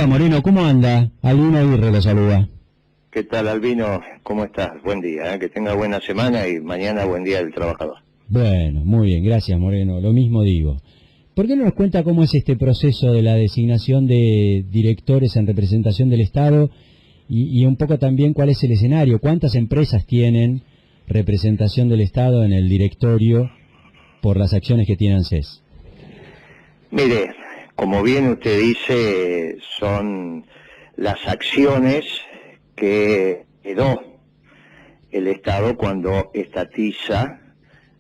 Hola Moreno, ¿cómo anda? Albino Aguirre lo saluda. ¿Qué tal, Albino? ¿Cómo estás? Buen día, que tenga buena semana y mañana buen día del trabajador. Bueno, muy bien, gracias Moreno, lo mismo digo. ¿Por qué no nos cuenta cómo es este proceso de la designación de directores en representación del Estado y un poco también cuál es el escenario? ¿Cuántas empresas tienen representación del Estado en el directorio por las acciones que tiene ANSES? Mire, como bien usted dice, son las acciones que heredó el Estado cuando estatiza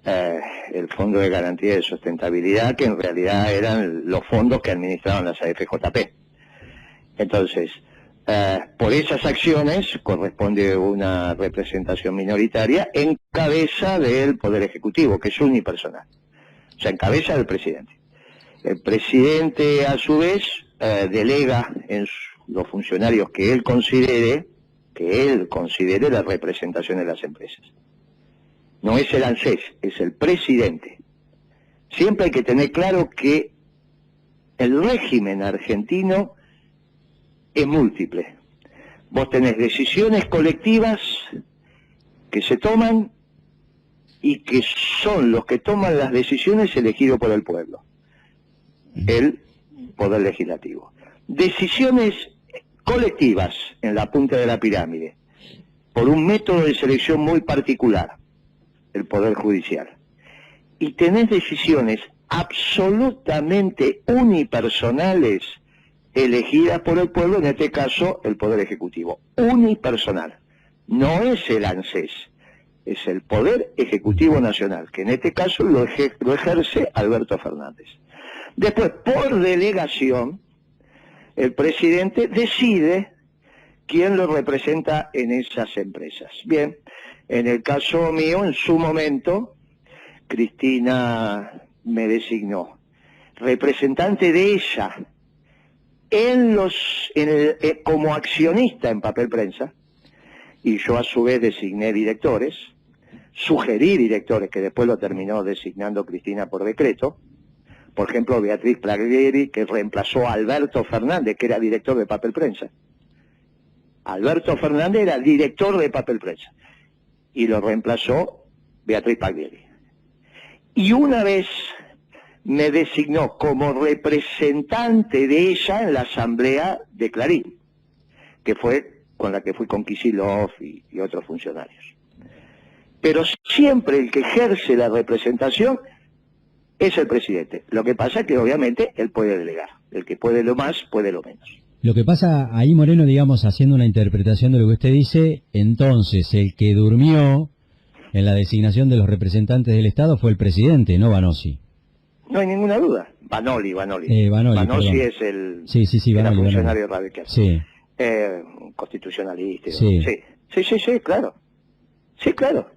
el Fondo de Garantía de Sustentabilidad, que en realidad eran los fondos que administraban las AFJP. Entonces, por esas acciones corresponde una representación minoritaria en cabeza del Poder Ejecutivo, que es unipersonal, o sea, en cabeza del presidente. El presidente, a su vez, delega en los funcionarios que él considere la representación de las empresas. No es el ANSES, es el presidente. Siempre hay que tener claro que el régimen argentino es múltiple. Vos tenés decisiones colectivas que se toman y que son los que toman las decisiones elegidos por el pueblo, el Poder Legislativo. Decisiones colectivas en la punta de la pirámide, por un método de selección muy particular, el Poder Judicial. Y tenés decisiones absolutamente unipersonales elegidas por el pueblo, en este caso el Poder Ejecutivo. Unipersonal. No es el ANSES, es el Poder Ejecutivo Nacional, que en este caso lo ejerce Alberto Fernández. Después, por delegación, el presidente decide quién lo representa en esas empresas. Bien, en el caso mío, en su momento, Cristina me designó representante de ella como accionista en Papel Prensa, y yo a su vez designé directores, sugerí directores que después lo terminó designando Cristina por decreto. Por ejemplo, Beatriz Plaglieri, que reemplazó a Alberto Fernández, que era director de Papel Prensa. Alberto Fernández era director de Papel Prensa y lo reemplazó Beatriz Plaglieri. Y una vez me designó como representante de ella en la asamblea de Clarín, que fue con la que fui con Kicillof y otros funcionarios. Pero siempre el que ejerce la representación es el presidente. Lo que pasa es que obviamente él puede delegar. El que puede lo más, puede lo menos. Lo que pasa ahí, Moreno, digamos, haciendo una interpretación de lo que usted dice, entonces el que durmió en la designación de los representantes del Estado fue el presidente, no Vanozzi. No hay ninguna duda. Vanoli. Vanozzi es el Vanoli, funcionario radical. Sí. Constitucionalista. Sí. Sí, claro. Sí, claro.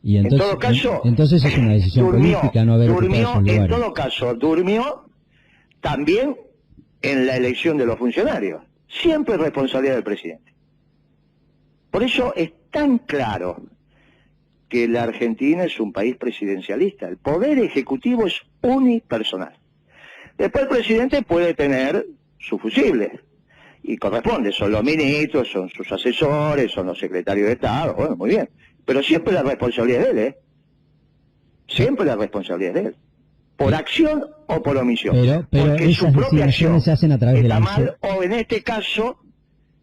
Y entonces, en todo caso, entonces es una decisión política no haber ocupado esos lugares. En todo caso, durmió también en la elección de los funcionarios. Siempre es responsabilidad del presidente. Por eso es tan claro que la Argentina es un país presidencialista. El poder ejecutivo es unipersonal. Después el presidente puede tener su fusible, y corresponde, son los ministros, son sus asesores, son los secretarios de Estado, bueno, muy bien. Pero siempre la responsabilidad es de él, Siempre la responsabilidad es de él. Por acción o por omisión. Pero porque esas su propia acción se hacen a través de la mal, o en este caso,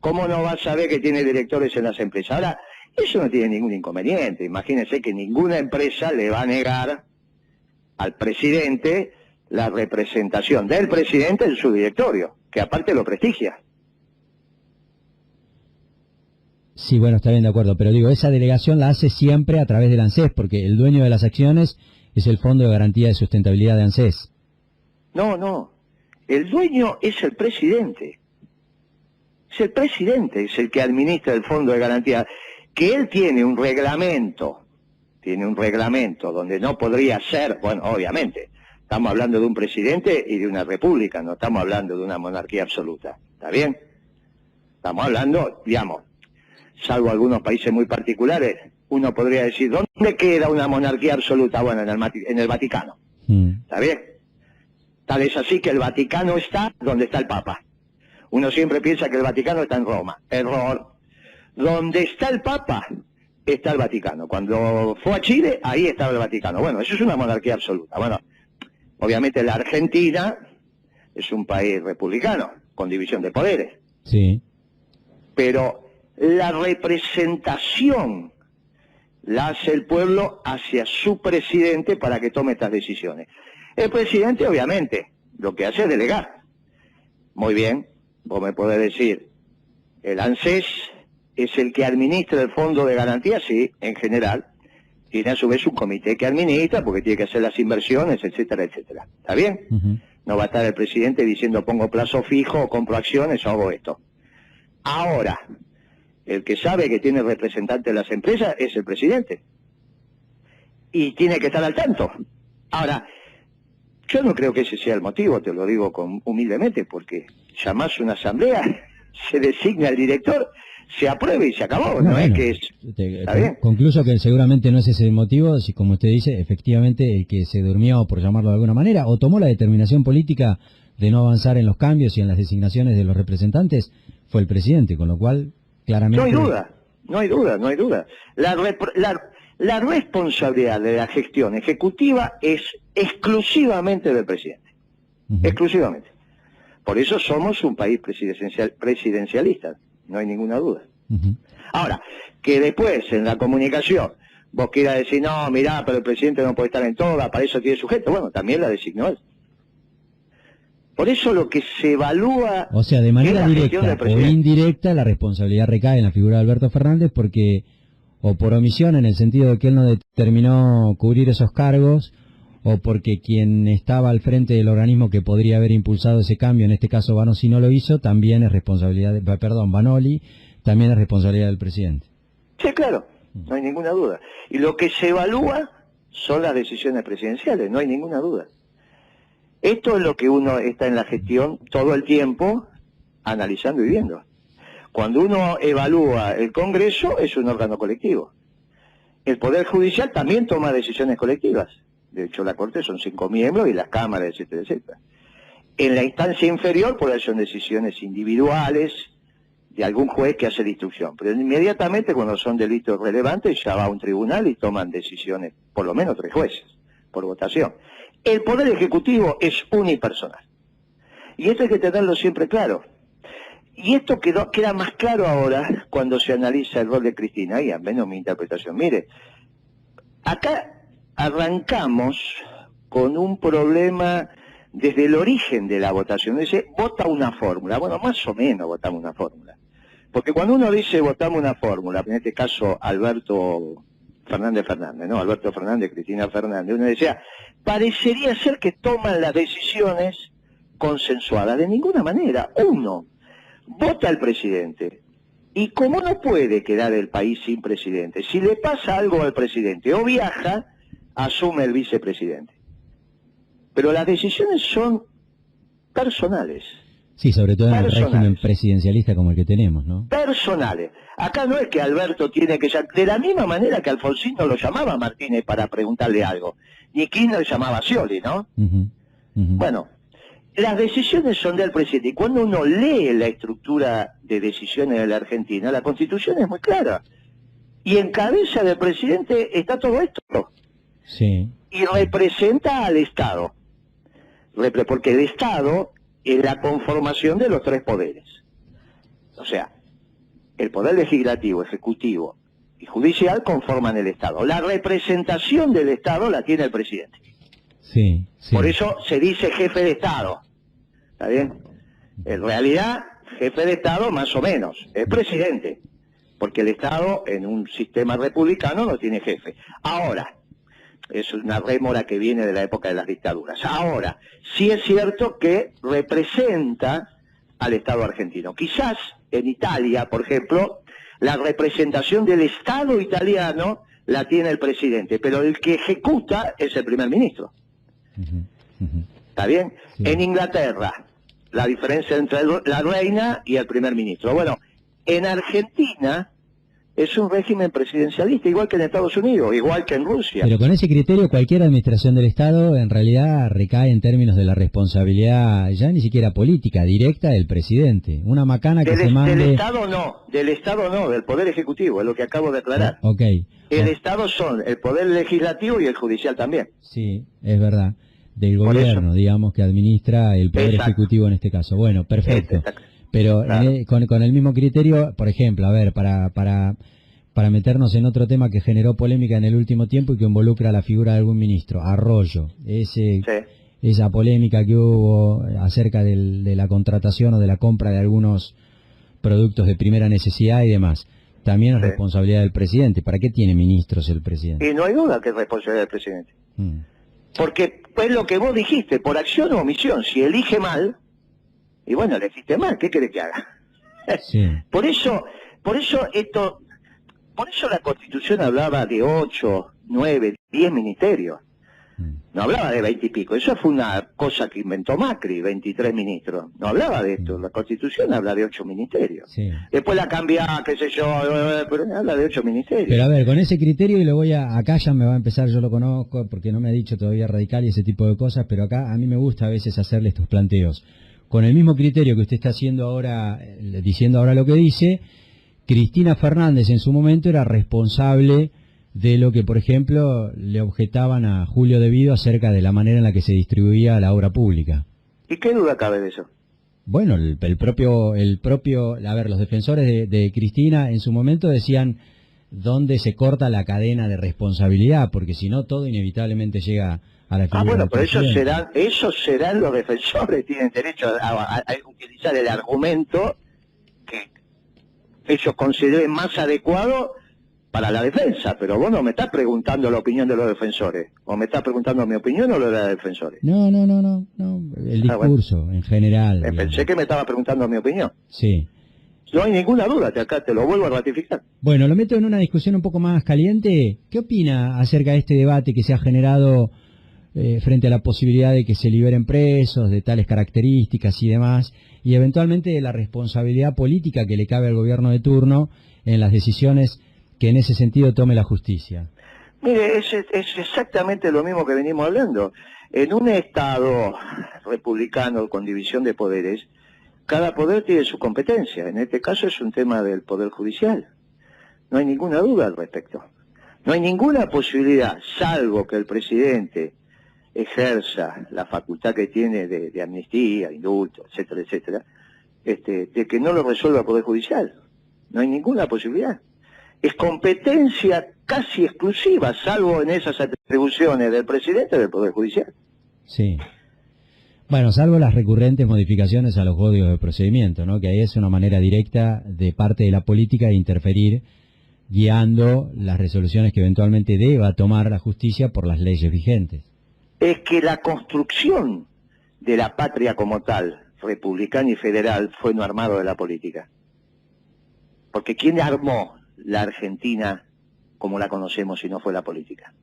¿cómo no va a saber que tiene directores en las empresas? Ahora, eso no tiene ningún inconveniente. Imagínense que ninguna empresa le va a negar al presidente la representación del presidente en su directorio, que aparte lo prestigia. Sí, bueno, está bien, de acuerdo, pero digo, esa delegación la hace siempre a través del ANSES, porque el dueño de las acciones es el Fondo de Garantía de Sustentabilidad de ANSES. No, el dueño es el presidente. Es el presidente, es el que administra el Fondo de Garantía, que él tiene un reglamento donde no podría ser, bueno, obviamente, estamos hablando de un presidente y de una república, no estamos hablando de una monarquía absoluta, ¿está bien? Estamos hablando, digamos, salvo algunos países muy particulares, uno podría decir, ¿dónde queda una monarquía absoluta? Bueno, en el Vaticano. ¿Está bien? Tal es así que el Vaticano está donde está el Papa. Uno siempre piensa que el Vaticano está en Roma. Error. Donde está el Papa, está el Vaticano. Cuando fue a Chile, ahí estaba el Vaticano. Bueno, eso es una monarquía absoluta. Bueno, obviamente la Argentina es un país republicano, con división de poderes. Sí. Pero la representación la hace el pueblo hacia su presidente para que tome estas decisiones. El presidente, obviamente, lo que hace es delegar. Muy bien, vos me podés decir, el ANSES es el que administra el fondo de garantía, sí, en general. Tiene a su vez un comité que administra, porque tiene que hacer las inversiones, etcétera, etcétera. ¿Está bien? No va a estar el presidente diciendo pongo plazo fijo, o compro acciones, o hago esto. Ahora, el que sabe que tiene representante de las empresas es el presidente. Y tiene que estar al tanto. Ahora, yo no creo que ese sea el motivo, te lo digo humildemente, porque llamás una asamblea, se designa el director, se apruebe y se acabó. No es que es... ¿Está bien? Concluyo que seguramente no es ese el motivo, si como usted dice, efectivamente el que se durmió, por llamarlo de alguna manera, o tomó la determinación política de no avanzar en los cambios y en las designaciones de los representantes, fue el presidente, con lo cual... claramente... No hay duda. La responsabilidad de la gestión ejecutiva es exclusivamente del presidente. Exclusivamente. Por eso somos un país presidencialista, no hay ninguna duda. Ahora, que después en la comunicación vos quieras decir, no, mirá, pero el presidente no puede estar en todas, para eso tiene sujeto, bueno, también la designó él. Por eso lo que se evalúa... O sea, de manera directa o indirecta, la responsabilidad recae en la figura de Alberto Fernández porque, o por omisión, en el sentido de que él no determinó cubrir esos cargos, o porque quien estaba al frente del organismo que podría haber impulsado ese cambio, en este caso Vanoli, no lo hizo, también es responsabilidad, Vanoli, también es responsabilidad del presidente. Sí, claro, no hay ninguna duda. Y lo que se evalúa son las decisiones presidenciales, no hay ninguna duda. Esto es lo que uno está en la gestión todo el tiempo analizando y viendo. Cuando uno evalúa el Congreso, es un órgano colectivo. El Poder Judicial también toma decisiones colectivas. De hecho, la Corte son 5 miembros y las cámaras, etcétera, etcétera. En la instancia inferior, por ahí son decisiones individuales de algún juez que hace la instrucción. Pero inmediatamente, cuando son delitos relevantes, ya va a un tribunal y toman decisiones, por lo menos 3 jueces, por votación. El Poder Ejecutivo es unipersonal. Y esto hay que tenerlo siempre claro. Y esto queda más claro ahora cuando se analiza el rol de Cristina, y al menos mi interpretación. Mire, acá arrancamos con un problema desde el origen de la votación. Dice, vota una fórmula. Bueno, más o menos votamos una fórmula. Porque cuando uno dice votamos una fórmula, en este caso Alberto Fernández, ¿no? Alberto Fernández, Cristina Fernández, uno decía, parecería ser que toman las decisiones consensuadas. De ninguna manera. Uno vota al presidente. Y como no puede quedar el país sin presidente, si le pasa algo al presidente o viaja, asume el vicepresidente. Pero las decisiones son personales. Sí, sobre todo en el régimen presidencialista como el que tenemos, ¿no? Personales. Acá no es que Alberto tiene que... De la misma manera que Alfonsín no lo llamaba a Martínez para preguntarle algo. Ni Kirchner llamaba a Scioli, ¿no? Bueno, las decisiones son del presidente. Y cuando uno lee la estructura de decisiones de la Argentina, la Constitución es muy clara. Y en cabeza del presidente está todo esto. Sí. Y representa al Estado. Porque el Estado es la conformación de los 3 poderes. O sea, el poder legislativo, ejecutivo y judicial conforman el Estado. La representación del Estado la tiene el presidente. Sí, sí. Por eso se dice jefe de Estado. ¿Está bien? En realidad, jefe de Estado más o menos, es presidente. Porque el Estado en un sistema republicano no tiene jefe. Ahora, es una rémora que viene de la época de las dictaduras. Ahora, sí es cierto que representa al Estado argentino. Quizás en Italia, por ejemplo, la representación del Estado italiano la tiene el presidente, pero el que ejecuta es el primer ministro. ¿Está bien? Sí. En Inglaterra, la diferencia entre la reina y el primer ministro. Bueno, en Argentina, es un régimen presidencialista, igual que en Estados Unidos, igual que en Rusia. Pero con ese criterio cualquier administración del Estado en realidad recae en términos de la responsabilidad ya ni siquiera política, directa del presidente. Una macana que se mande... Del Estado no, del Poder Ejecutivo, es lo que acabo de aclarar. Ok. El Estado son el Poder Legislativo y el Judicial también. Sí, es verdad. Del gobierno, digamos, que administra el Poder Ejecutivo en este caso. Bueno, perfecto. Pero claro. Con el mismo criterio, por ejemplo, a ver, para meternos en otro tema que generó polémica en el último tiempo y que involucra a la figura de algún ministro, Arroyo, esa polémica que hubo acerca de la contratación o de la compra de algunos productos de primera necesidad y demás, también es responsabilidad del presidente. ¿Para qué tiene ministros el presidente? Y no hay duda que es responsabilidad del presidente. Porque pues lo que vos dijiste, por acción o omisión, si elige mal, y bueno, elegiste mal, ¿qué querés que haga? Sí. Por eso la Constitución hablaba de 8, 9, 10 ministerios. No hablaba de 20 y pico. Eso fue una cosa que inventó Macri, 23 ministros. No hablaba de esto. La Constitución habla de 8 ministerios. Sí. Después la cambia, qué sé yo, pero habla de 8 ministerios. Pero a ver, con ese criterio, y le voy acá ya me va a empezar, yo lo conozco, porque no me ha dicho todavía radical y ese tipo de cosas, pero acá a mí me gusta a veces hacerle estos planteos. Con el mismo criterio que usted está haciendo ahora, diciendo ahora lo que dice, Cristina Fernández en su momento era responsable de lo que, por ejemplo, le objetaban a Julio De Vido acerca de la manera en la que se distribuía la obra pública. ¿Y qué duda cabe de eso? Bueno, el propio, a ver, los defensores de Cristina en su momento decían dónde se corta la cadena de responsabilidad, porque si no todo inevitablemente llega a la figura bueno, pero esos serán los defensores, tienen derecho a utilizar el argumento que ellos consideren más adecuado para la defensa, pero vos no me estás preguntando la opinión de los defensores, o me estás preguntando mi opinión o la de los defensores. No, el discurso en general. Pensé que me estaba preguntando mi opinión. Sí. No hay ninguna duda, acá te lo vuelvo a ratificar. Bueno, lo meto en una discusión un poco más caliente. ¿Qué opina acerca de este debate que se ha generado frente a la posibilidad de que se liberen presos de tales características y demás, y eventualmente de la responsabilidad política que le cabe al gobierno de turno en las decisiones que en ese sentido tome la justicia? Mire, es exactamente lo mismo que venimos hablando. En un Estado republicano con división de poderes, cada poder tiene su competencia. En este caso es un tema del Poder Judicial. No hay ninguna duda al respecto. No hay ninguna posibilidad, salvo que el presidente ejerza la facultad que tiene de amnistía, indulto, etcétera, etcétera, de que no lo resuelva el Poder Judicial. No hay ninguna posibilidad. Es competencia casi exclusiva, salvo en esas atribuciones del presidente del Poder Judicial. Sí. Bueno, salvo las recurrentes modificaciones a los códigos de procedimiento, ¿no? Que ahí es una manera directa de parte de la política de interferir, guiando las resoluciones que eventualmente deba tomar la justicia por las leyes vigentes. Es que la construcción de la patria como tal, republicana y federal, fue no armado de la política. Porque ¿quién armó la Argentina como la conocemos si no fue la política?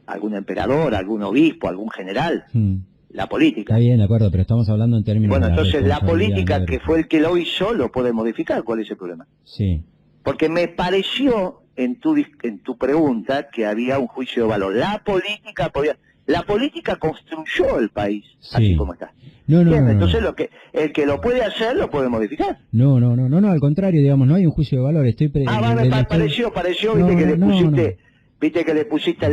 ¿Algún emperador, algún obispo, algún general? La política. Está bien, de acuerdo, pero estamos hablando en términos de... Bueno, de entonces la política, que fue el que lo hizo, lo puede modificar. ¿Cuál es el problema? Sí. Porque me pareció en tu pregunta que había un juicio de valor. La política construyó el país, así como está. No. Entonces el que lo puede hacer, lo puede modificar. No, al contrario, digamos, no hay un juicio de valor. Pareció, viste que le pusiste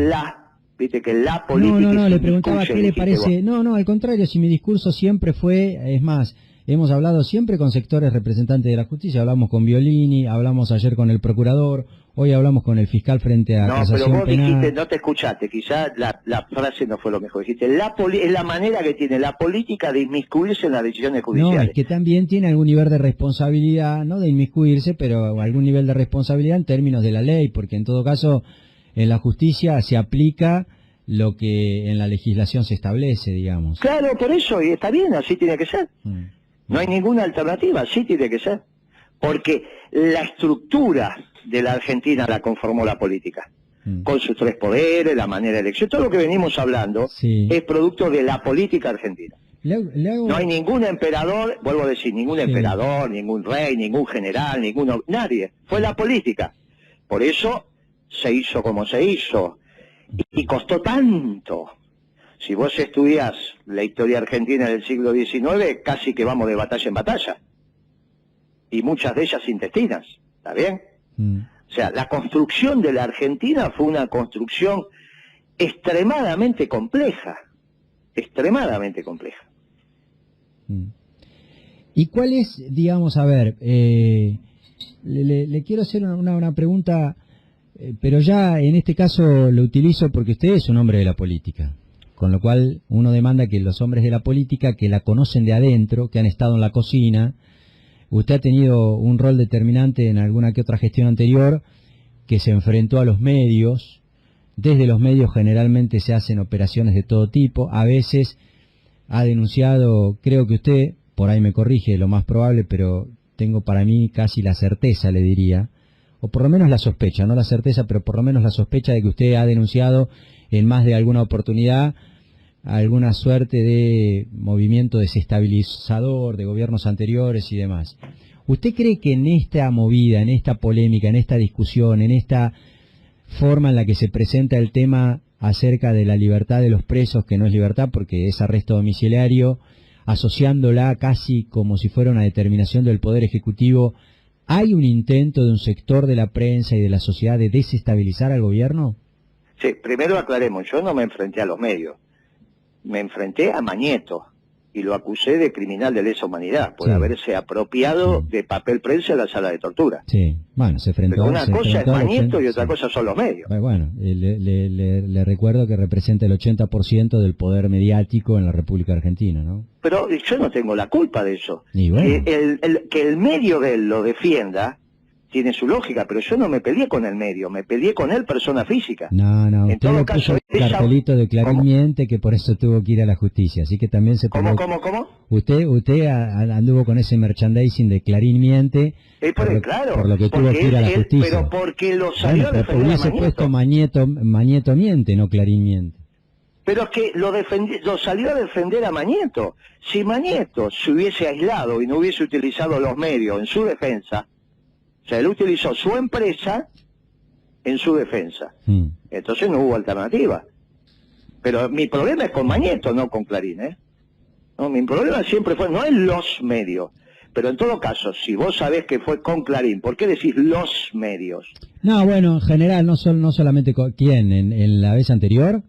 viste que la política... No, le preguntaba qué le parece... No, al contrario, si mi discurso siempre fue, es más, hemos hablado siempre con sectores representantes de la justicia, hablamos con Violini, hablamos ayer con el procurador, hoy hablamos con el fiscal frente a casación pero vos penal. Dijiste, no te escuchaste, quizás la frase no fue lo mejor, dijiste, es la manera que tiene la política de inmiscuirse en las decisiones judiciales. No, es que también tiene algún nivel de responsabilidad, no de inmiscuirse, pero algún nivel de responsabilidad en términos de la ley, porque en todo caso en la justicia se aplica lo que en la legislación se establece, digamos. Claro, por eso, y está bien, así tiene que ser. No hay ninguna alternativa, así tiene que ser. Porque la estructura de la Argentina la conformó la política. Con sus 3 poderes, la manera de elección, todo lo que venimos hablando es producto de la política argentina. No hay ningún emperador, vuelvo a decir, ningún emperador, ningún rey, ningún general, nadie. Fue la política. Por eso se hizo como se hizo. Y costó tanto. Si vos estudiás la historia argentina del siglo XIX, casi que vamos de batalla en batalla. Y muchas de ellas intestinas, ¿está bien? O sea, la construcción de la Argentina fue una construcción extremadamente compleja. Extremadamente compleja. ¿Y cuál es, digamos, a ver, le quiero hacer una pregunta, pero ya en este caso lo utilizo porque usted es un hombre de la política, con lo cual uno demanda que los hombres de la política, que la conocen de adentro, que han estado en la cocina, usted ha tenido un rol determinante en alguna que otra gestión anterior, que se enfrentó a los medios. Desde los medios generalmente se hacen operaciones de todo tipo, a veces ha denunciado, creo que usted, por ahí me corrige, lo más probable, pero tengo para mí casi la certeza, le diría, o por lo menos la sospecha, no la certeza, pero por lo menos la sospecha de que usted ha denunciado en más de alguna oportunidad alguna suerte de movimiento desestabilizador de gobiernos anteriores y demás. ¿Usted cree que en esta movida, en esta polémica, en esta discusión, en esta forma en la que se presenta el tema acerca de la libertad de los presos, que no es libertad porque es arresto domiciliario, asociándola casi como si fuera una determinación del Poder Ejecutivo, ¿hay un intento de un sector de la prensa y de la sociedad de desestabilizar al gobierno? Sí, primero aclaremos, yo no me enfrenté a los medios, me enfrenté a Mañeto y lo acusé de criminal de lesa humanidad por haberse apropiado de papel prensa en la sala de tortura. Sí, bueno, se enfrentó. Pero una cosa es Mañeto y otra cosa son los medios. Bueno, le recuerdo que representa el 80% del poder mediático en la República Argentina, ¿no? Pero yo no tengo la culpa de eso. Y bueno. Que el medio de él lo defienda tiene su lógica, pero yo no me peleé con el medio, me peleé con él, persona física. No, usted le puso el cartelito de Clarín miente, que por eso tuvo que ir a la justicia, así que también se peleó. ¿Cómo? Usted anduvo con ese merchandising de Clarín miente, por lo que tuvo que ir a la justicia. Pero porque lo salió a defender a hubiese puesto Mañeto miente, no Clarín miente. Pero es que lo salió a defender a Mañeto. Si Mañeto se hubiese aislado y no hubiese utilizado los medios en su defensa, o sea, él utilizó su empresa en su defensa. Entonces no hubo alternativa. Pero mi problema es con Mañeto, no con Clarín, ¿eh? No, mi problema siempre fue, no es los medios. Pero en todo caso, si vos sabés que fue con Clarín, ¿por qué decís los medios? No, bueno, en general, no solamente con... ¿Quién? ¿En la vez anterior?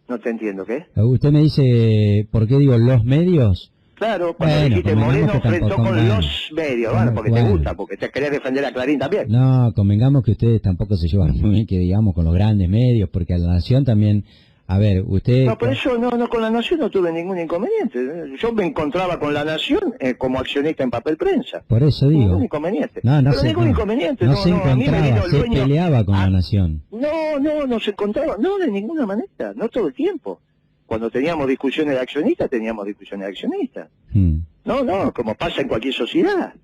No te entiendo, ¿qué? Usted me dice, ¿por qué digo los medios? Claro, cuando dijiste Moreno enfrentó con los medios, bueno, porque te gusta, porque te querés defender a Clarín también. No, convengamos que ustedes tampoco se llevan muy bien, que digamos, con los grandes medios, porque a La Nación también, a ver, usted... No, por eso no, con La Nación no tuve ningún inconveniente. Yo me encontraba con La Nación como accionista en papel prensa. Por eso digo. Ningún inconveniente. Ningún inconveniente. No se encontraba, se peleaba con La Nación. No se encontraba, no, de ninguna manera, no todo el tiempo. Cuando teníamos discusiones de accionistas, teníamos discusiones de accionistas. No, como pasa en cualquier sociedad.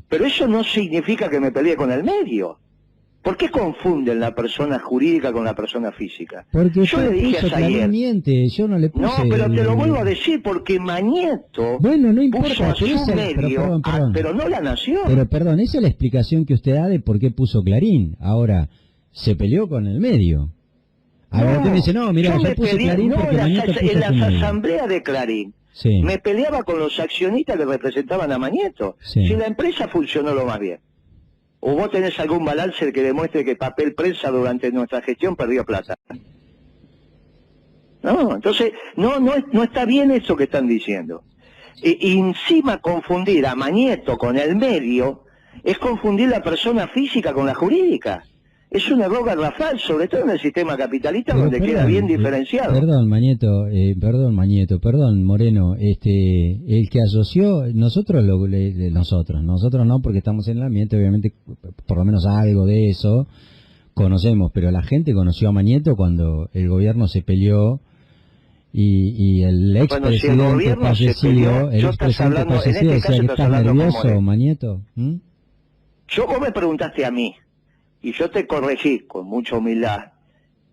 Pero eso no significa que me peleé con el medio. ¿Por qué confunden la persona jurídica con la persona física? Porque yo le dije ayer. Miente, yo no le puse... No, pero te lo vuelvo a decir porque Mañeto no importa, puso a su medio, pero no La Nación. Pero perdón, esa es la explicación que usted da de por qué puso Clarín. Ahora, se peleó con el medio. Ahora usted me dice, no, mira, yo puse Clarín porque Mañeto puso en las asambleas de Clarín, me peleaba con los accionistas que representaban a Mañeto. Si la empresa funcionó lo más bien. ¿O vos tenés algún balance que demuestre que papel prensa durante nuestra gestión perdió plata? No, entonces, no está bien eso que están diciendo. Y encima confundir a Mañeto con el medio es confundir la persona física con la jurídica. Es un error garrafal, sobre todo en el sistema capitalista, donde queda bien diferenciado. Perdón, Moreno, el que asoció, nosotros no, porque estamos en el ambiente, obviamente, por lo menos algo de eso conocemos, pero la gente conoció a Mañeto cuando el gobierno se peleó y el expresidente fallecido, decía que estás nervioso, Mañeto. Vos me preguntaste a mí, y yo te corregí con mucha humildad,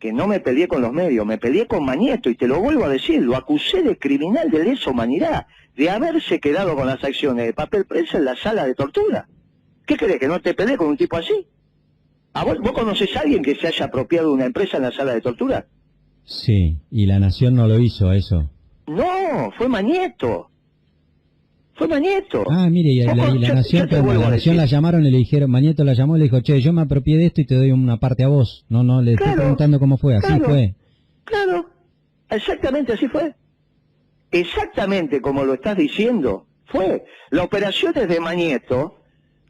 que no me peleé con los medios, me peleé con Mañeto, y te lo vuelvo a decir, lo acusé de criminal de lesa humanidad, de haberse quedado con las acciones de Papel Prensa en la sala de tortura. ¿Qué crees, que no te peleé con un tipo así? ¿Vos conocés a alguien que se haya apropiado de una empresa en la sala de tortura? Sí, y la Nación no lo hizo eso. No, fue Mañeto. Fue Mañeto. Ah, mire, y la Nación, la Nación la llamaron y le dijeron, Mañeto la llamó y le dijo, che, yo me apropié de esto y te doy una parte a vos. No, le estoy preguntando cómo fue, así fue. Claro, exactamente así fue. Exactamente como lo estás diciendo, fue. La operación es de Mañeto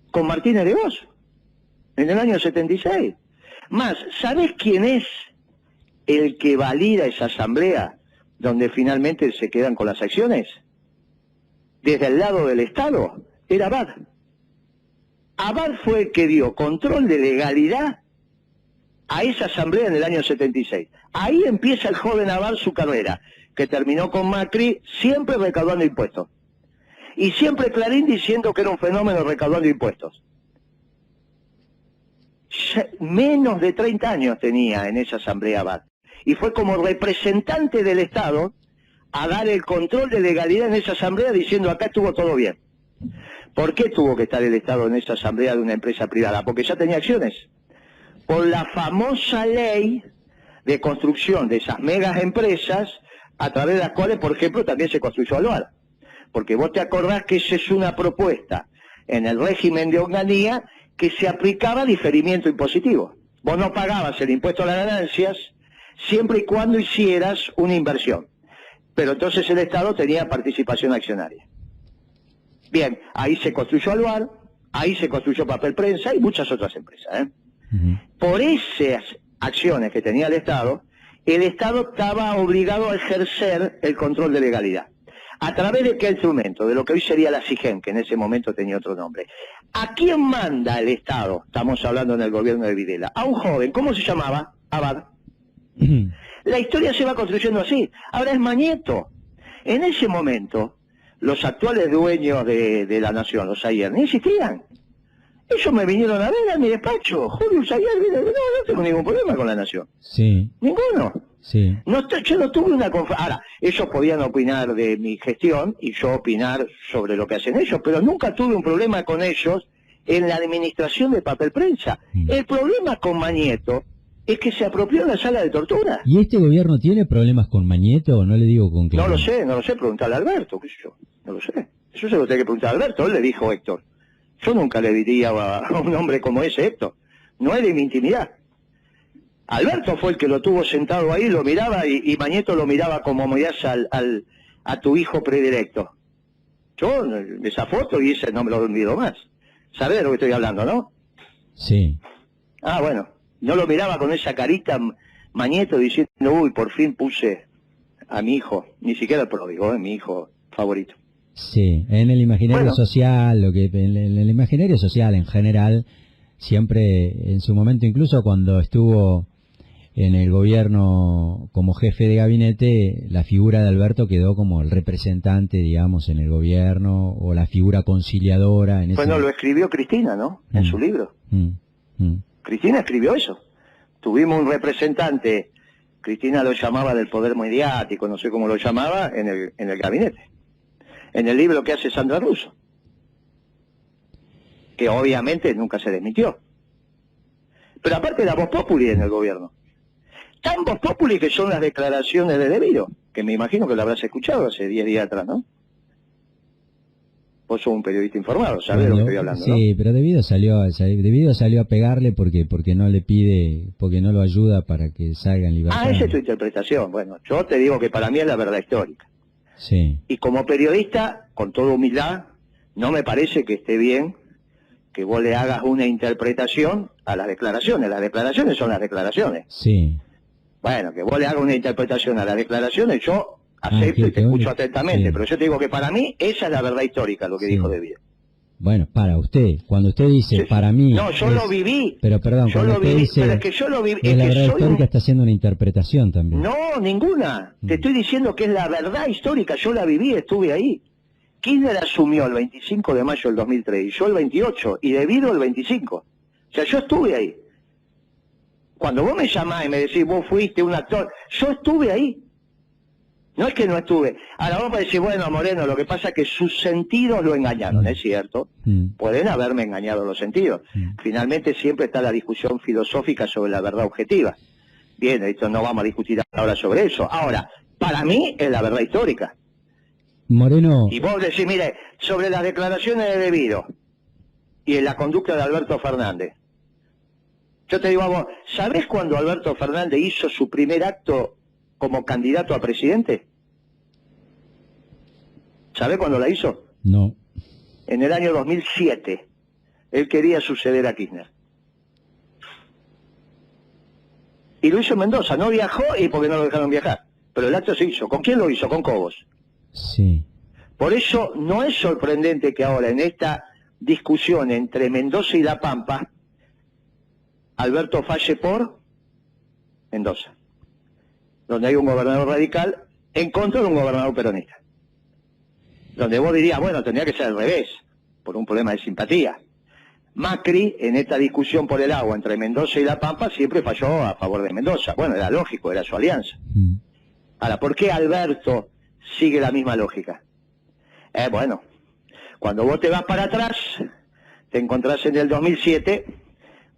con Martínez de Hoz, en el año 76. Más, ¿sabés quién es el que valida esa asamblea donde finalmente se quedan con las acciones? Desde el lado del Estado, era Abad. Abad fue el que dio control de legalidad a esa asamblea en el año 76. Ahí empieza el joven Abad su carrera, que terminó con Macri siempre recaudando impuestos. Y siempre Clarín diciendo que era un fenómeno recaudando impuestos. Menos de 30 años tenía en esa asamblea Abad. Y fue como representante del Estado a dar el control de legalidad en esa asamblea diciendo acá estuvo todo bien. ¿Por qué tuvo que estar el Estado en esa asamblea de una empresa privada? Porque ya tenía acciones. Por la famosa ley de construcción de esas megas empresas, a través de las cuales, por ejemplo, también se construyó Alvar. Porque vos te acordás que esa es una propuesta en el régimen de Onganía que se aplicaba diferimiento impositivo. Vos no pagabas el impuesto a las ganancias siempre y cuando hicieras una inversión. Pero entonces el Estado tenía participación accionaria. Bien, ahí se construyó Alvar, ahí se construyó Papel Prensa y muchas otras empresas. Por esas acciones que tenía el Estado estaba obligado a ejercer el control de legalidad. ¿A través de qué instrumento? De lo que hoy sería la SIGEN, que en ese momento tenía otro nombre. ¿A quién manda el Estado? Estamos hablando en el gobierno de Videla. A un joven, ¿cómo se llamaba? Abad. La historia se va construyendo así. Ahora es Mañeto. En ese momento, los actuales dueños de la Nación, los Ayer, ni existían. Ellos me vinieron a ver a mi despacho. Julio Ayer, no tengo ningún problema con la Nación. Sí. Ninguno. Sí. Yo no tuve una conferencia. Ahora, ellos podían opinar de mi gestión y yo opinar sobre lo que hacen ellos, pero nunca tuve un problema con ellos en la administración de Papel Prensa. El problema con Mañeto es que se apropió en la sala de tortura. ¿Y este gobierno tiene problemas con Mañeto? No le digo con Clarín. No lo sé, preguntarle a Alberto, qué sé yo, no lo sé. Eso se lo tiene que preguntar a Alberto, él le dijo Héctor. Yo nunca le diría a un hombre como ese, Héctor. No es de mi intimidad. Alberto fue el que lo tuvo sentado ahí, lo miraba y Mañeto lo miraba como mirás a tu hijo predilecto. Yo, esa foto y ese no me lo he olvidado más. ¿Sabés de lo que estoy hablando, no? Sí. Ah, bueno. No lo miraba con esa carita Mañeto diciendo, uy, por fin puse a mi hijo, ni siquiera el pródigo, mi hijo favorito. Sí, en el imaginario social, en el imaginario social en general, siempre en su momento, incluso cuando estuvo en el gobierno como jefe de gabinete, la figura de Alberto quedó como el representante, digamos, en el gobierno, o la figura conciliadora. Bueno, lo escribió Cristina, ¿no? En su libro. Cristina escribió eso. Tuvimos un representante, Cristina lo llamaba del poder mediático, no sé cómo lo llamaba, en el gabinete. En el libro que hace Sandra Russo. Que obviamente nunca se desmintió. Pero aparte la voz populi en el gobierno. Tan voz populi que son las declaraciones de Devido, que me imagino que lo habrás escuchado hace 10 días atrás, ¿no? Vos sos un periodista informado, sabés de lo que estoy hablando, ¿no? Sí, pero Devido salió a pegarle porque no le pide, porque no lo ayuda para que salga en libertad. Ah, esa es tu interpretación. Bueno, yo te digo que para mí es la verdad histórica. Sí. Y como periodista, con toda humildad, no me parece que esté bien que vos le hagas una interpretación a las declaraciones. Las declaraciones son las declaraciones. Sí. Bueno, que vos le hagas una interpretación a las declaraciones, yo acepto y te escucho atentamente, pero yo te digo que para mí esa es la verdad histórica, lo que dijo Devido. Bueno, para usted, cuando usted dice para mí... No, yo lo viví. Pero perdón, yo lo viví, pero es que yo lo viví. Es la verdad histórica, está haciendo una interpretación también. No, ninguna. Te estoy diciendo que es la verdad histórica, yo la viví, estuve ahí. Kirchner asumió el 25 de mayo del 2003, y yo el 28, y Devido el 25. O sea, yo estuve ahí. Cuando vos me llamás y me decís, vos fuiste un actor, yo estuve ahí. No es que no estuve. Ahora vos podés decir, bueno, Moreno, lo que pasa es que sus sentidos lo engañaron, ¿es cierto? Pueden haberme engañado los sentidos. Finalmente siempre está la discusión filosófica sobre la verdad objetiva. Bien, esto no vamos a discutir ahora sobre eso. Ahora, para mí es la verdad histórica. Moreno... Y vos decís, mire, sobre las declaraciones de Debido y en la conducta de Alberto Fernández. Yo te digo a vos, ¿sabés cuándo Alberto Fernández hizo su primer acto como candidato a presidente? ¿Sabés cuándo la hizo? No. En el año 2007. Él quería suceder a Kirchner. Y lo hizo en Mendoza, no viajó y porque no lo dejaron viajar. Pero el acto se hizo. ¿Con quién lo hizo? Con Cobos. Sí. Por eso no es sorprendente que ahora en esta discusión entre Mendoza y La Pampa, Alberto falle por Mendoza, donde hay un gobernador radical en contra de un gobernador peronista. Donde vos dirías, bueno, tendría que ser al revés, por un problema de simpatía. Macri, en esta discusión por el agua entre Mendoza y La Pampa, siempre falló a favor de Mendoza. Bueno, era lógico, era su alianza. Ahora, ¿por qué Alberto sigue la misma lógica? Bueno, cuando vos te vas para atrás, te encontrás en el 2007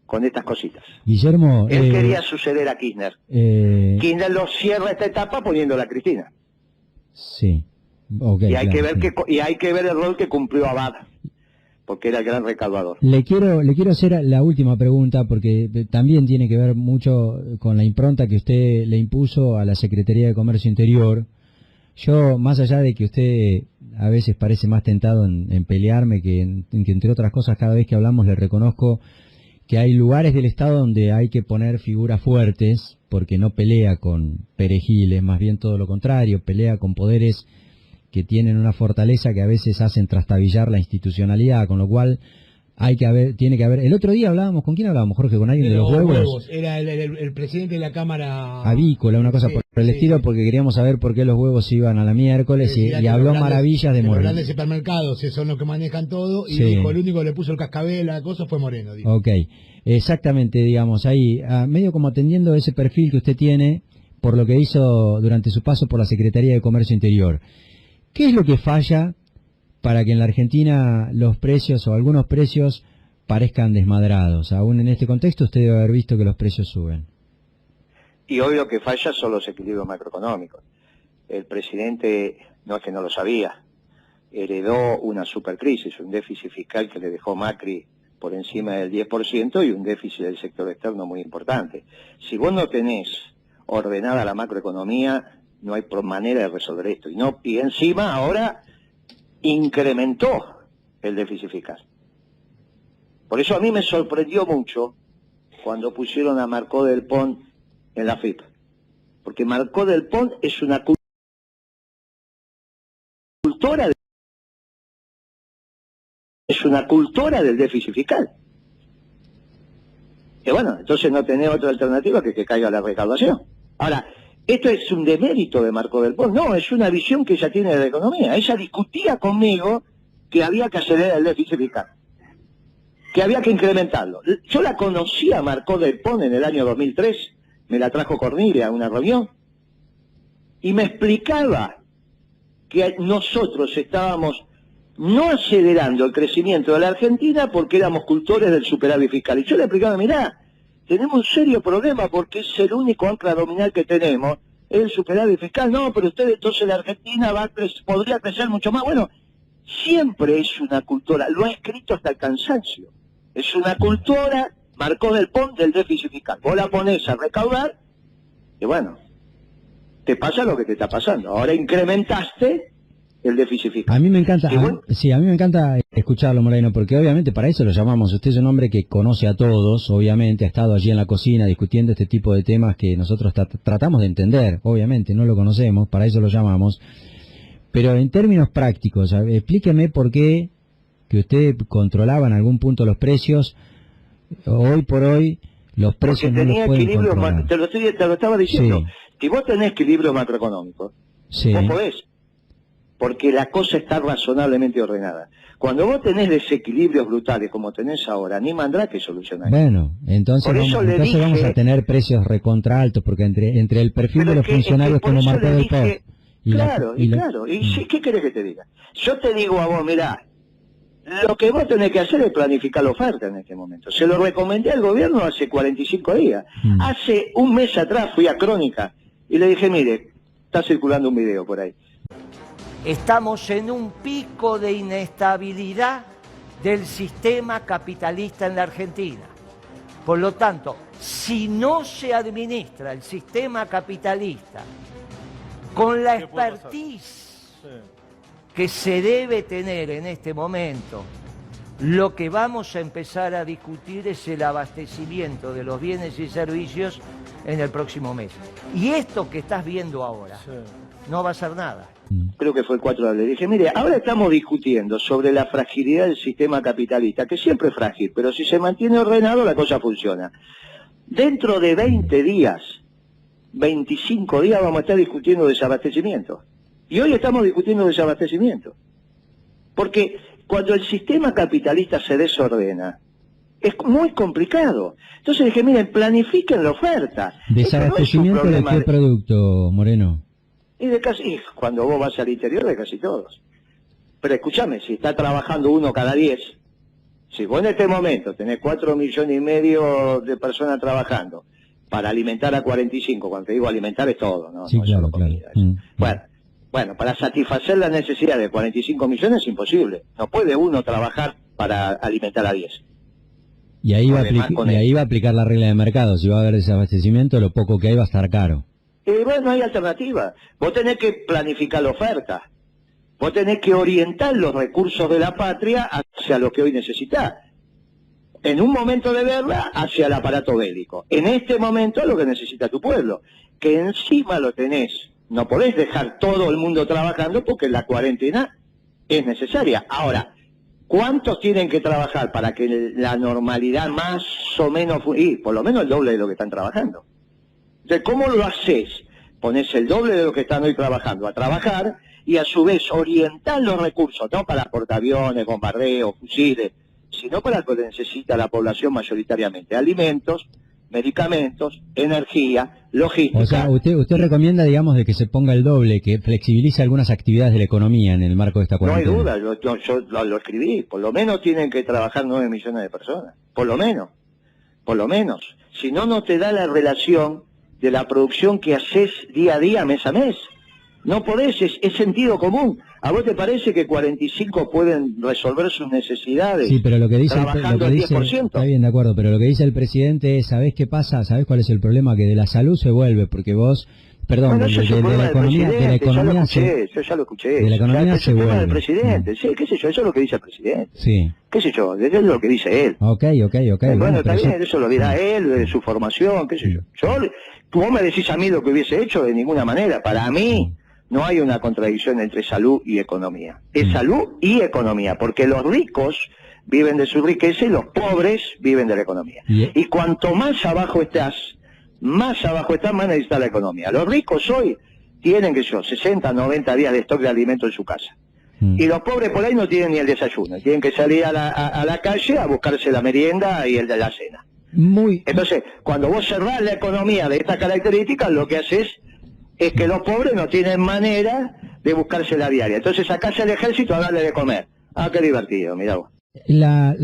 con estas cositas. Guillermo... Él quería suceder a Kirchner. Kirchner lo cierra esta etapa poniéndola a Cristina. Sí. Okay, y hay claro, que ver sí. y hay que ver el rol que cumplió Abad, porque era el gran recaudador. Le quiero hacer la última pregunta, porque también tiene que ver mucho con la impronta que usted le impuso a la Secretaría de Comercio Interior. Yo, más allá de que usted a veces parece más tentado en pelearme, que entre otras cosas cada vez que hablamos le reconozco que hay lugares del Estado donde hay que poner figuras fuertes, porque no pelea con perejiles, más bien todo lo contrario, pelea con poderes que tienen una fortaleza que a veces hacen trastabillar la institucionalidad, con lo cual tiene que haber... El otro día hablábamos, ¿con quién hablábamos, Jorge? ¿Con alguien de los huevos? Era el presidente de la Cámara... Avícola, una cosa por el estilo, porque queríamos saber por qué los huevos iban a la miércoles y habló maravillas de Moreno. Los grandes supermercados son los que manejan todo, y dijo, el único que le puso el cascabel a la cosa fue Moreno. Dijo. Ok, exactamente, digamos, ahí, medio como atendiendo ese perfil que usted tiene por lo que hizo durante su paso por la Secretaría de Comercio Interior. ¿Qué es lo que falla para que en la Argentina los precios o algunos precios parezcan desmadrados? Aún en este contexto usted debe haber visto que los precios suben. Y hoy lo que falla son los equilibrios macroeconómicos. El presidente no es que no lo sabía, heredó una supercrisis, un déficit fiscal que le dejó Macri por encima del 10% y un déficit del sector externo muy importante. Si vos no tenés ordenada la macroeconomía, no hay manera de resolver esto. Y encima ahora incrementó el déficit fiscal. Por eso a mí me sorprendió mucho cuando pusieron a Marcó del Pont en la FIP. Porque Marcó del Pont es una cultora del déficit fiscal. Y bueno, entonces no tenés otra alternativa que caiga la recaudación. Ahora, ¿esto es un demérito de Marcó del Pont? No, es una visión que ella tiene de la economía. Ella discutía conmigo que había que acelerar el déficit fiscal, que había que incrementarlo. Yo la conocí a Marcó del Pont en el año 2003, me la trajo Cornelia a una reunión, y me explicaba que nosotros estábamos no acelerando el crecimiento de la Argentina porque éramos cultores del superávit fiscal. Y yo le explicaba, mirá, tenemos un serio problema porque es el único ancla nominal que tenemos, es el superávit fiscal. No, pero usted entonces la Argentina podría crecer mucho más. Bueno, siempre es una cultura, lo ha escrito hasta el cansancio. Es una cultura, Marcó del Pont, del déficit fiscal. Vos la ponés a recaudar y bueno, te pasa lo que te está pasando. Ahora incrementaste el déficit fiscal. A mí me encanta, a mí me encanta escucharlo, Moreno, porque obviamente para eso lo llamamos. Usted es un hombre que conoce a todos, obviamente, ha estado allí en la cocina discutiendo este tipo de temas que nosotros tratamos de entender, obviamente, no lo conocemos, para eso lo llamamos. Pero en términos prácticos, explíqueme por qué que usted controlaba en algún punto los precios, hoy por hoy los precios no los pueden controlar. Te lo estaba diciendo, si vos tenés equilibrio macroeconómico, vos podés. porque la cosa está razonablemente ordenada. Cuando vos tenés desequilibrios brutales como tenés ahora, ni Mandrake soluciona eso. Bueno, entonces, vamos a tener precios recontra altos, porque entre el perfil de los funcionarios como Marco del Po... Claro. ¿Y qué querés que te diga? Yo te digo a vos, mirá, lo que vos tenés que hacer es planificar la oferta en este momento. Se lo recomendé al gobierno hace 45 días. Hace un mes atrás fui a Crónica y le dije, mire, está circulando un video por ahí. Estamos en un pico de inestabilidad del sistema capitalista en la Argentina. Por lo tanto, si no se administra el sistema capitalista con la expertise que se debe tener en este momento, lo que vamos a empezar a discutir es el abastecimiento de los bienes y servicios en el próximo mes. Y esto que estás viendo ahora no va a ser nada. Creo que fue el 4 de abril. Le dije, mire, ahora estamos discutiendo sobre la fragilidad del sistema capitalista, que siempre es frágil, pero si se mantiene ordenado la cosa funciona. Dentro de 20 días, 25 días vamos a estar discutiendo desabastecimiento. Y hoy estamos discutiendo desabastecimiento. Porque cuando el sistema capitalista se desordena, es muy complicado. Entonces dije, miren, planifiquen la oferta. ¿Desabastecimiento de qué producto, Moreno? Y cuando vos vas al interior de casi todos. Pero escúchame, si está trabajando uno cada 10, si vos en este momento tenés 4,5 millones de personas trabajando para alimentar a 45, cuando te digo alimentar es todo, ¿no? Sí, no claro, es solo comida. Bueno, para satisfacer la necesidad de 45 millones es imposible. No puede uno trabajar para alimentar a 10. Y ahí va a aplicar la regla de mercado. Si va a haber desabastecimiento, lo poco que hay va a estar caro. Y bueno, no hay alternativa. Vos tenés que planificar la oferta. Vos tenés que orientar los recursos de la patria hacia lo que hoy necesitás. En un momento de guerra, hacia el aparato bélico. En este momento, lo que necesita tu pueblo. Que encima lo tenés. No podés dejar todo el mundo trabajando porque la cuarentena es necesaria. Ahora, ¿cuántos tienen que trabajar para que la normalidad más o menos... y por lo menos el doble de lo que están trabajando? Entonces, ¿cómo lo haces? Pones el doble de lo que están hoy trabajando a trabajar y a su vez orientar los recursos, no para portaaviones, bombardeos, fusiles, sino para lo que necesita la población mayoritariamente: alimentos, medicamentos, energía, logística. O sea, usted recomienda, digamos, de que se ponga el doble, que flexibilice algunas actividades de la economía en el marco de esta cuarentena. No hay duda, yo lo escribí. Por lo menos tienen que trabajar 9 millones de personas. Por lo menos. Si no, no te da la relación de la producción que haces día a día, mes a mes. No podés, es sentido común. ¿A vos te parece que 45 pueden resolver sus necesidades? Sí, pero lo que dice trabajando el 10%. Está bien, de acuerdo, pero lo que dice el presidente es, ¿sabés qué pasa? ¿Sabés cuál es el problema? Que de la salud se vuelve, porque vos, perdón, bueno, de la economía yo ya lo escuché. De la economía se vuelve. Del presidente, sí, qué sé yo, eso es lo que dice el presidente. Sí. Qué sé yo, eso es lo que dice él. Ok. Bueno, está bien, eso lo dirá él, de su formación, qué sé yo. Vos me decís a mí lo que hubiese hecho, de ninguna manera. Para mí no hay una contradicción entre salud y economía. Es salud y economía, porque los ricos viven de su riqueza y los pobres viven de la economía. Y cuanto más abajo estás, más necesita la economía. Los ricos hoy tienen, 60, 90 días de stock de alimentos en su casa. Y los pobres por ahí no tienen ni el desayuno. Tienen que salir a la calle a buscarse la merienda y el de la cena. Entonces, cuando vos cerrás la economía de estas características, lo que haces es que los pobres no tienen manera de buscarse la diaria. Entonces sacás el ejército a darle de comer. Ah, qué divertido, mirá vos.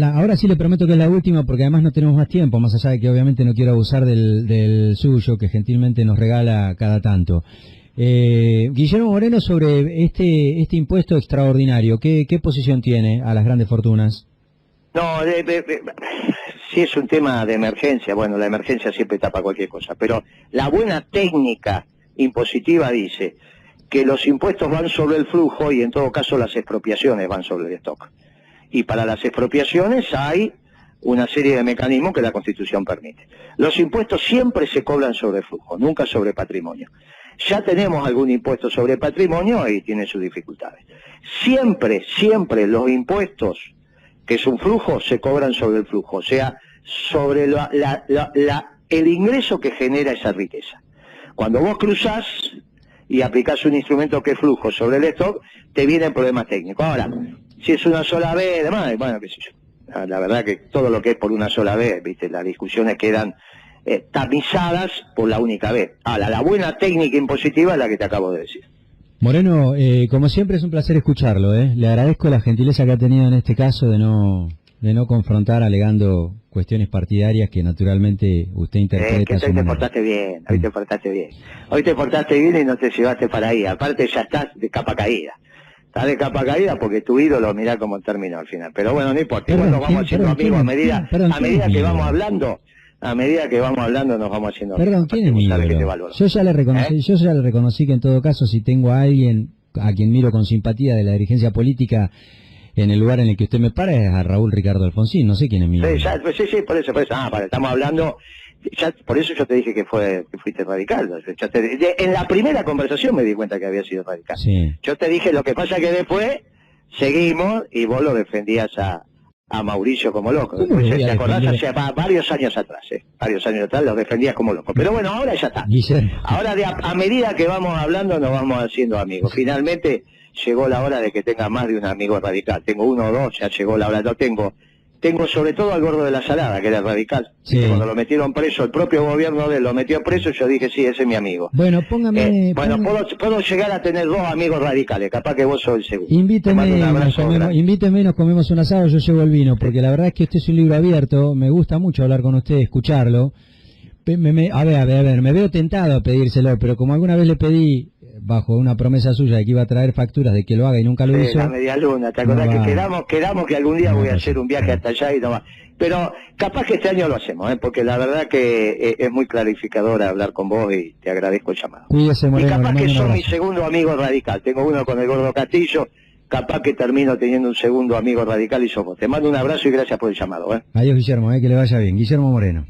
Ahora sí le prometo que es la última, porque además no tenemos más tiempo, más allá de que obviamente no quiero abusar del suyo, que gentilmente nos regala cada tanto. Guillermo Moreno, sobre este impuesto extraordinario, ¿qué posición tiene a las grandes fortunas? No, si es un tema de emergencia, bueno, la emergencia siempre tapa cualquier cosa, pero la buena técnica impositiva dice que los impuestos van sobre el flujo y en todo caso las expropiaciones van sobre el stock. Y para las expropiaciones hay una serie de mecanismos que la Constitución permite. Los impuestos siempre se cobran sobre el flujo, nunca sobre patrimonio. Ya tenemos algún impuesto sobre patrimonio y tiene sus dificultades. Siempre los impuestos, que es un flujo, se cobran sobre el flujo, o sea, sobre el ingreso que genera esa riqueza. Cuando vos cruzás y aplicás un instrumento que es flujo sobre el stock, te vienen problemas técnicos. Ahora, si es una sola vez, demás, bueno, qué sé yo. La verdad que todo lo que es por una sola vez, viste, las discusiones quedan tamizadas por la única vez. Ahora, la buena técnica impositiva es la que te acabo de decir. Moreno, como siempre es un placer escucharlo, Le agradezco la gentileza que ha tenido en este caso de no confrontar alegando cuestiones partidarias que naturalmente usted interpreta. Que hoy te portaste bien, hoy te portaste bien. Hoy te portaste bien y no te llevaste para ahí. Aparte ya estás de capa caída. Estás de capa caída porque tu ídolo, mirá cómo terminó al final. Pero bueno, no importa. Igual nos vamos haciendo amigos a medida que vamos hablando. A medida que vamos hablando nos vamos haciendo amigos. Perdón, ¿quién es mi ídolo? Yo ya le reconocí que en todo caso si tengo a alguien a quien miro con simpatía de la dirigencia política en el lugar en el que usted me para es a Raúl Ricardo Alfonsín, no sé quién es mi ídolo. Sí, por eso. Estamos hablando, por eso yo te dije que fuiste radical. En la primera conversación me di cuenta que había sido radical. Sí. Yo te dije, lo que pasa que después seguimos y vos lo defendías a Mauricio como loco. Después, ¿te acordás? Hace varios años atrás, lo defendías como loco. Pero bueno, ahora ya está. Ahora a medida que vamos hablando nos vamos haciendo amigos. Finalmente llegó la hora de que tenga más de un amigo radical. Tengo uno o dos, ya llegó la hora. Tengo sobre todo al gordo de la Salada, que era radical. Sí. Cuando lo metieron preso, el propio gobierno de él lo metió preso, yo dije, sí, ese es mi amigo. Bueno, póngame... puedo llegar a tener dos amigos radicales, capaz que vos sos el segundo. Invíteme, nos comemos un asado, yo llevo el vino, porque la verdad es que este es un libro abierto, me gusta mucho hablar con usted, escucharlo. A ver, me veo tentado a pedírselo, pero como alguna vez le pedí, bajo una promesa suya de que iba a traer facturas de que lo haga y nunca lo hizo. La media luna, ¿te acordás que quedamos que algún día voy a hacer un viaje hasta allá y nomás? Pero capaz que este año lo hacemos, porque la verdad que es muy clarificador hablar con vos y te agradezco el llamado. Cuídese, Moreno, y capaz que sos mi segundo amigo radical, tengo uno con el Gordo Castillo, capaz que termino teniendo un segundo amigo radical y sos vos. Te mando un abrazo y gracias por el llamado. Adiós, Guillermo, que le vaya bien. Guillermo Moreno.